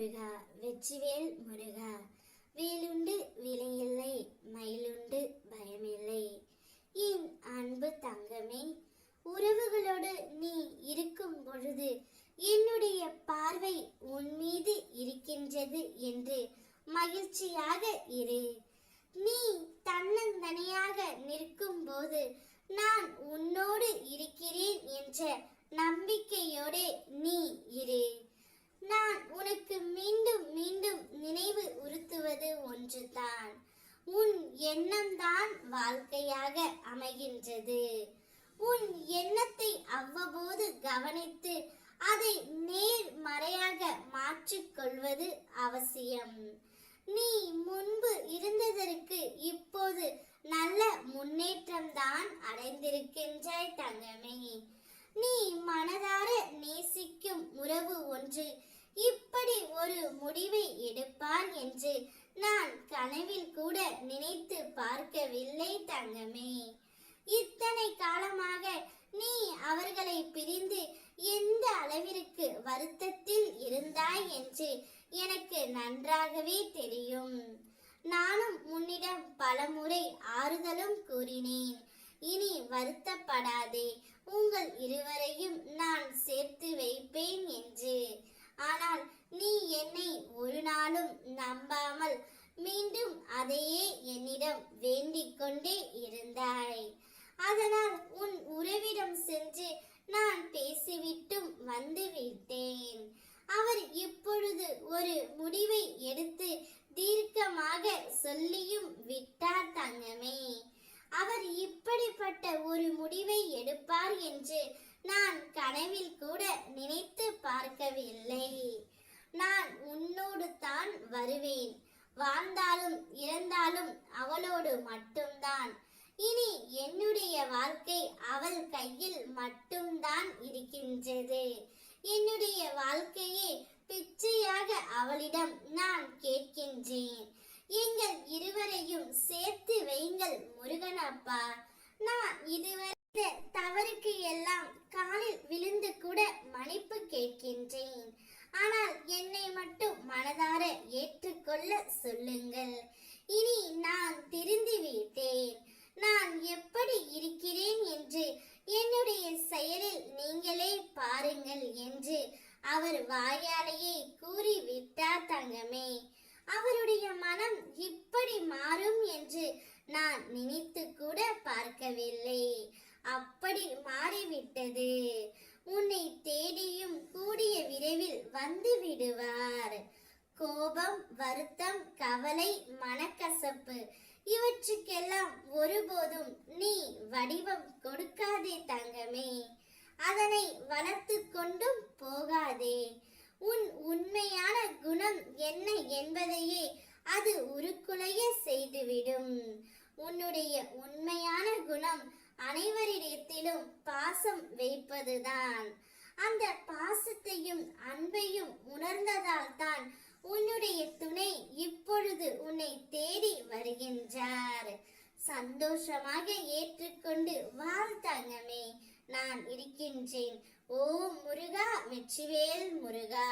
முருகா வெற்றிவேல் முருகா. வேலுண்டு விலையில்லை, மயிலுண்டு பயமில்லை. என் அன்பு தங்கமே, உறவுகளோடு நீ இருக்கும் பொழுது என்னுடைய பார்வை உன் மீது இருக்கின்றது என்று மகிழ்ச்சியாக இரு. நீ தன்னந்தனியாக நிற்கும் போது நான் உன்னோடு இருக்கிறேன் என்ற நம்பிக்கையோடு நீ இரு. நான் உனக்கு மீண்டும் மீண்டும் நினைவு உறுத்துவது ஒன்றுதான். உன் எண்ணம்தான் வாழ்க்கையாக அமைகின்றது. உன் எண்ணத்தை அவ்வப்போது கவனித்து அதை நேர்மறையாக மாற்றிக்கொள்வது அவசியம். நீ முன்பு இருந்ததற்கு இப்போது நல்ல முன்னேற்றம்தான் அடைந்திருக்கின்றாய் தங்கமே. நீ மனதார நேசிக்கும் உறவு ஒன்று இப்படி ஒரு முடிவை எடுப்பான் என்று நான் கனவில் கூட நினைத்து பார்க்கவில்லை தங்கமே. இத்தனை காலமாக நீ அவர்களை பிரிந்து எந்த அளவிற்கு வருத்தத்தில் இருந்தாய் என்று எனக்கு நன்றாகவே தெரியும். நானும் உன்னிடம் பலமுறை ஆறுதலும் கூறினேன். இனி வருத்தப்படாதே, உங்கள் இருவரையும் நான் சேர்த்து வைப்பேன் என்று. ஆனால் நீ என்னை ஒரு நாளும் நம்பாமல் மீண்டும் அதையே என்னிடம் வேண்டிக் கொண்டே இருந்தாய். அதனால் உன் உறவிடம் சென்று நான் பேசிவிட்டும் வந்து விட்டேன். அவர் இப்பொழுது ஒரு முடிவை எடுத்து தீர்க்கமாக சொல்லியும் விட்டார் தங்கமே. அவர் இப்படிப்பட்ட ஒரு முடிவை எடுப்பார் என்று நான் கனவில் கூட நினைத்து பார்க்கவில்லை. நான் உன்னோடு தான் வருவேன். வாழ்ந்தாலும் இறந்தாலும் அவளோடு மட்டும்தான். இனி என்னுடைய வாழ்க்கை அவள் கையில் மட்டும்தான் இருக்கின்றது. என்னுடைய வாழ்க்கையே பிச்சையாக அவளிடம் நான் கேட்கின்றேன். எங்கள் இருவரையும் சேர்த்து வைங்கள் முருகனப்பா. நான் இதுவரை தவறுக்கு எல்லாம் காலில் விழுந்து கூட மன்னிப்பு கேட்கின்றேன். ஆனால் என்னை மட்டும் மனதார ஏற்றுக்கொள்ள சொல்லுங்கள். இனி நான் திருந்தி விட்டேன். நான் எப்படி இருக்கிறேன் என்று என்னுடைய செயலில் நீங்களே பாருங்கள் என்று அவர் வாயாலேயே கூறிவிட்டார் தங்கமே. அவருடைய மனம் இப்படி மாறும் என்று நான் நினைத்து கூட பார்க்கவில்லை. அப்படி மாறிவிட்டது. உன்னை தேடியும் கூடிய விரைவில் வந்து விடுவார். கோபம், வருத்தம், கவலை, மனக்கசப்பு இவற்றுக்கெல்லாம் ஒருபோதும் நீ வடிவம் கொடுக்காதே தங்கமே. அதனை வளர்த்து கொண்டும் போகாதே. உன் உண்மையான குணம் என்ன என்பதையே அது உருக்குலைய செய்துவிடும். உன்னுடைய உண்மையான குணம் அனைவரிடத்திலும் பாசம் வைப்பதுதான். அந்த பாசத்தையும் அன்பையும் உணர்ந்ததால் தான் உன்னுடைய துணை இப்பொழுது உன்னை தேடி வருகின்றார். சந்தோஷமாக ஏற்றுக்கொண்டு வாழ் தங்கமே. நான் இருக்கின்றேன். ஓ முருகா, வெற்றிவேல் முருகா.